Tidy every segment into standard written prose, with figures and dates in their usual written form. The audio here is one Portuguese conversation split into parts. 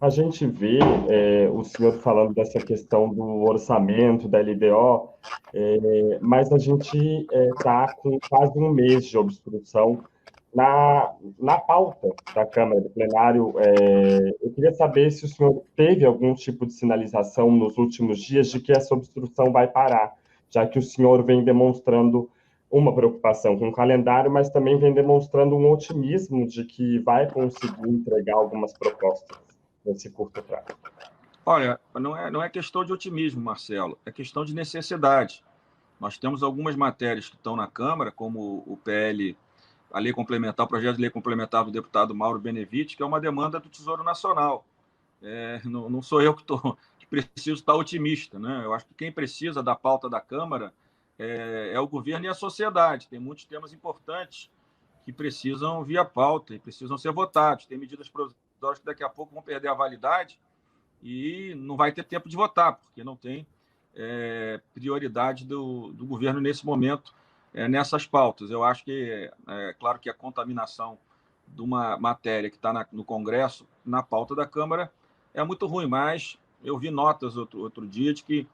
a gente vê o senhor falando dessa questão do orçamento, da LDO, mas a gente está com quase um mês de obstrução na pauta da Câmara, do plenário. Eu queria saber se o senhor teve algum tipo de sinalização nos últimos dias de que essa obstrução vai parar, já que o senhor vem demonstrando uma preocupação com o calendário, mas também vem demonstrando um otimismo de que vai conseguir entregar algumas propostas nesse curto prazo. Olha, não é questão de otimismo, Marcelo, é questão de necessidade. Nós temos algumas matérias que estão na Câmara, como o PL, a lei complementar, o projeto de lei complementar do deputado Mauro Benevitti, que é uma demanda do Tesouro Nacional. Não sou eu que preciso estar otimista, né? Eu acho que quem precisa da pauta da Câmara é o governo e a sociedade. Tem muitos temas importantes que precisam vir à pauta e precisam ser votados. Tem medidas provisórias que daqui a pouco vão perder a validade e não vai ter tempo de votar, porque não tem prioridade do governo nesse momento nessas pautas. Eu acho que, claro que a contaminação de uma matéria que está no Congresso, na pauta da Câmara, é muito ruim, mas eu vi notas outro dia de que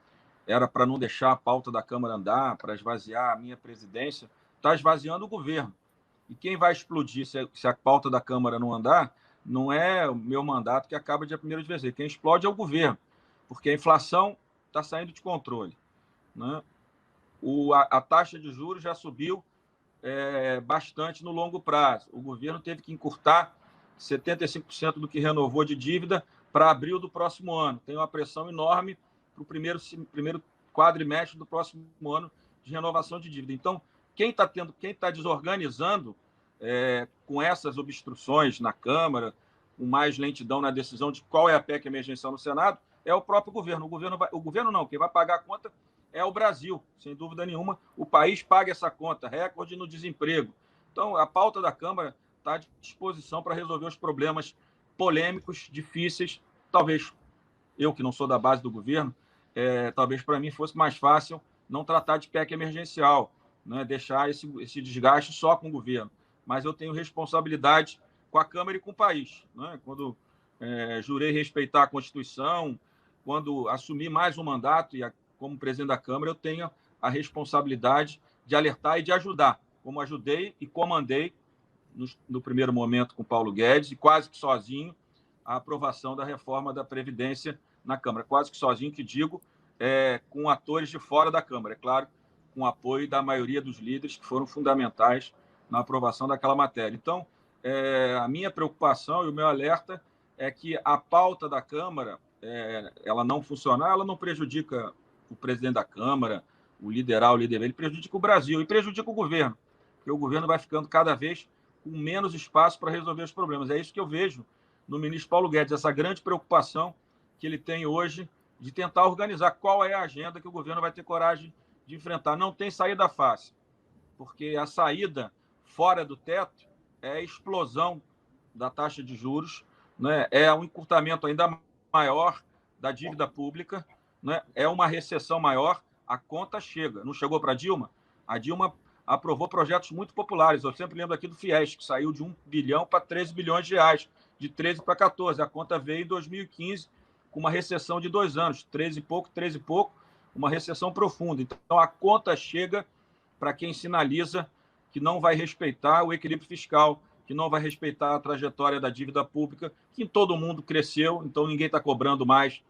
era para não deixar a pauta da Câmara andar, para esvaziar a minha presidência. Está esvaziando o governo. E quem vai explodir se a pauta da Câmara não andar, não é o meu mandato que acaba dia 1º de dezembro. Quem explode é o governo, porque a inflação está saindo de controle, né? A taxa de juros já subiu bastante no longo prazo. O governo teve que encurtar 75% do que renovou de dívida para abril do próximo ano. Tem uma pressão enorme para o primeiro quadrimestre do próximo ano de renovação de dívida. Então, quem está desorganizando com essas obstruções na Câmara, com mais lentidão na decisão de qual é a PEC emergencial no Senado, é o próprio governo. O governo não, quem vai pagar a conta é o Brasil, sem dúvida nenhuma. O país paga essa conta, recorde no desemprego. Então, a pauta da Câmara está à disposição para resolver os problemas polêmicos, difíceis. Talvez eu, que não sou da base do governo, talvez para mim fosse mais fácil não tratar de PEC emergencial, né? Deixar esse desgaste só com o governo. Mas eu tenho responsabilidade com a Câmara e com o país, né? Quando jurei respeitar a Constituição, quando assumi mais um mandato como presidente da Câmara, eu tenho a responsabilidade de alertar e de ajudar, como ajudei e comandei no primeiro momento com Paulo Guedes e quase que sozinho a aprovação da reforma da Previdência na Câmara. Quase que sozinho, que digo, com atores de fora da Câmara, é claro, com o apoio da maioria dos líderes que foram fundamentais na aprovação daquela matéria. Então, a minha preocupação e o meu alerta é que a pauta da Câmara, ela não funcionar, ela não prejudica o presidente da Câmara, o líder A, o líder B, ele prejudica o Brasil e prejudica o governo, porque o governo vai ficando cada vez com menos espaço para resolver os problemas. É isso que eu vejo no ministro Paulo Guedes, essa grande preocupação que ele tem hoje de tentar organizar qual é a agenda que o governo vai ter coragem de enfrentar. Não tem saída fácil, porque a saída fora do teto é a explosão da taxa de juros, né? É um encurtamento ainda maior da dívida pública, né? É uma recessão maior, a conta chega. Não chegou para a Dilma? A Dilma aprovou projetos muito populares. Eu sempre lembro aqui do FIES, que saiu de 1 bilhão para 13 bilhões de reais, de 13 para 14. A conta veio em 2015 com uma recessão de 2 anos, 13 e pouco, uma recessão profunda. Então, a conta chega para quem sinaliza que não vai respeitar o equilíbrio fiscal, que não vai respeitar a trajetória da dívida pública, que todo mundo cresceu, então ninguém está cobrando mais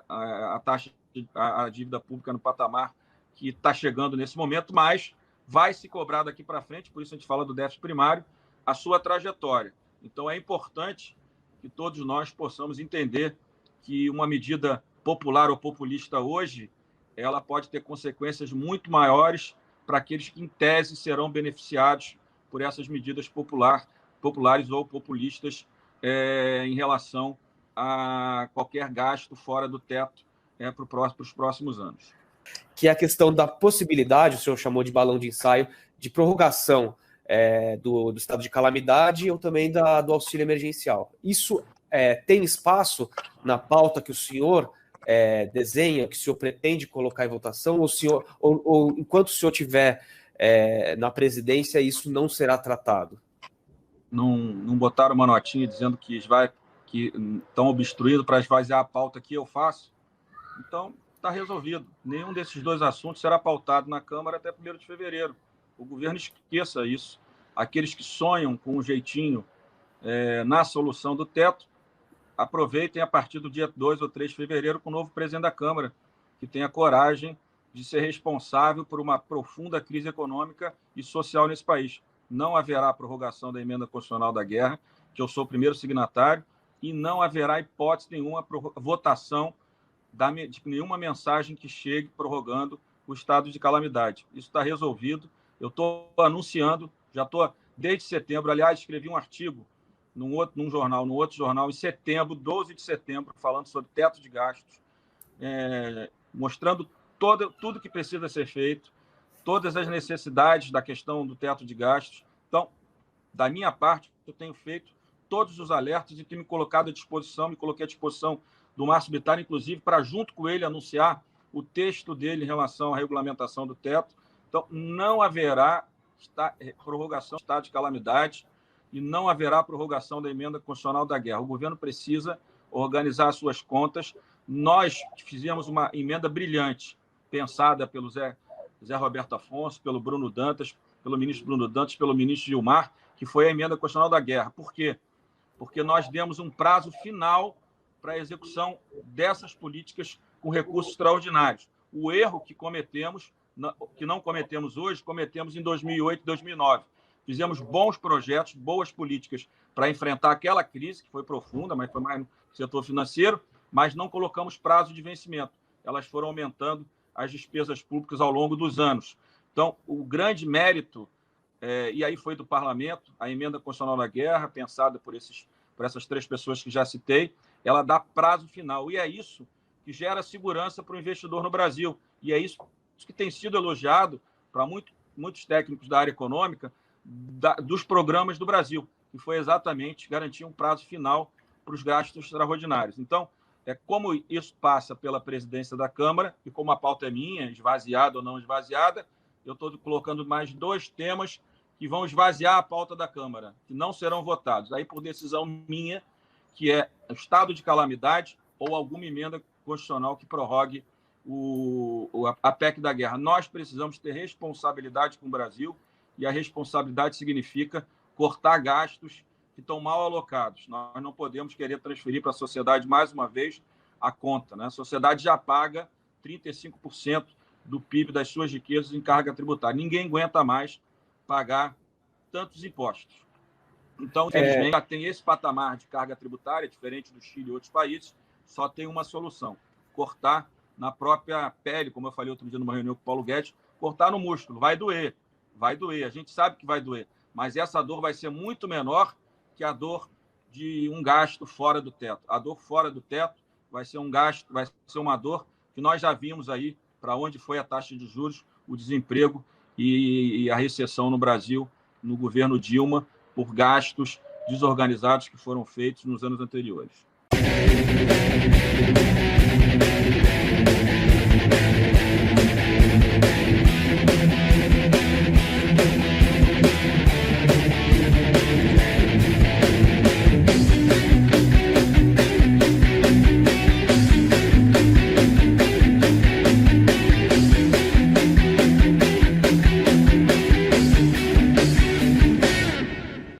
a taxa, a dívida pública no patamar que está chegando nesse momento, mas vai se cobrar daqui para frente, por isso a gente fala do déficit primário, a sua trajetória. Então, é importante que todos nós possamos entender que uma medida popular ou populista hoje, ela pode ter consequências muito maiores para aqueles que, em tese, serão beneficiados por essas medidas populares ou populistas em relação a qualquer gasto fora do teto para os próximos anos. Que é a questão da possibilidade, o senhor chamou de balão de ensaio, de prorrogação do estado de calamidade ou também do auxílio emergencial. Isso tem espaço na pauta que o senhor desenha, que o senhor pretende colocar em votação, ou enquanto o senhor estiver na presidência, isso não será tratado? Não botaram uma notinha dizendo que que estão obstruindo para esvaziar a pauta que eu faço. Então, está resolvido. Nenhum desses dois assuntos será pautado na Câmara até 1º de fevereiro. O governo esqueça isso. Aqueles que sonham com um jeitinho na solução do teto, aproveitem a partir do dia 2 ou 3 de fevereiro com o novo presidente da Câmara, que tenha coragem de ser responsável por uma profunda crise econômica e social nesse país. Não haverá prorrogação da emenda constitucional da guerra, que eu sou o primeiro signatário, e não haverá hipótese nenhuma votação de nenhuma mensagem que chegue prorrogando o estado de calamidade. Isso está resolvido. Eu estou anunciando, já estou desde setembro. Aliás, escrevi um artigo num outro jornal, em setembro, 12 de setembro, falando sobre teto de gastos, mostrando tudo que precisa ser feito, todas as necessidades da questão do teto de gastos. Então, da minha parte, eu tenho feito todos os alertas e tenho me colocado à disposição, me coloquei à disposição do Márcio Bittar, inclusive, para, junto com ele, anunciar o texto dele em relação à regulamentação do teto. Então, não haverá prorrogação do estado de calamidade e não haverá prorrogação da emenda constitucional da guerra. O governo precisa organizar as suas contas. Nós fizemos uma emenda brilhante, pensada pelo Zé Roberto Afonso, pelo Bruno Dantas, pelo ministro Bruno Dantas, pelo ministro Gilmar, que foi a emenda constitucional da guerra. Por quê? Porque nós demos um prazo final para a execução dessas políticas com recursos extraordinários. O erro que cometemos, que não cometemos hoje, cometemos em 2008 e 2009. Fizemos bons projetos, boas políticas para enfrentar aquela crise, que foi profunda, mas foi mais no setor financeiro, mas não colocamos prazo de vencimento. Elas foram aumentando as despesas públicas ao longo dos anos. Então, o grande mérito, e aí foi do parlamento, a emenda constitucional da guerra, pensada por essas 3 pessoas que já citei, ela dá prazo final. E é isso que gera segurança para o investidor no Brasil. E é isso que tem sido elogiado para muitos técnicos da área econômica dos programas do Brasil, que foi exatamente garantir um prazo final para os gastos extraordinários. Então, como isso passa pela presidência da Câmara, e como a pauta é minha, esvaziada ou não esvaziada, eu estou colocando mais 2 temas que vão esvaziar a pauta da Câmara, que não serão votados, aí por decisão minha, que é estado de calamidade ou alguma emenda constitucional que prorrogue a PEC da guerra. Nós precisamos ter responsabilidade com o Brasil, e a responsabilidade significa cortar gastos que estão mal alocados. Nós não podemos querer transferir para a sociedade, mais uma vez, a conta, né? A sociedade já paga 35% do PIB das suas riquezas em carga tributária. Ninguém aguenta mais pagar tantos impostos. Então, infelizmente, já tem esse patamar de carga tributária, diferente do Chile e outros países, só tem uma solução: cortar na própria pele, como eu falei outro dia numa reunião com o Paulo Guedes, cortar no músculo. Vai doer, a gente sabe que vai doer, mas essa dor vai ser muito menor que a dor de um gasto fora do teto. A dor fora do teto vai ser uma dor que nós já vimos aí para onde foi a taxa de juros, o desemprego e a recessão no Brasil, no governo Dilma, por gastos desorganizados que foram feitos nos anos anteriores.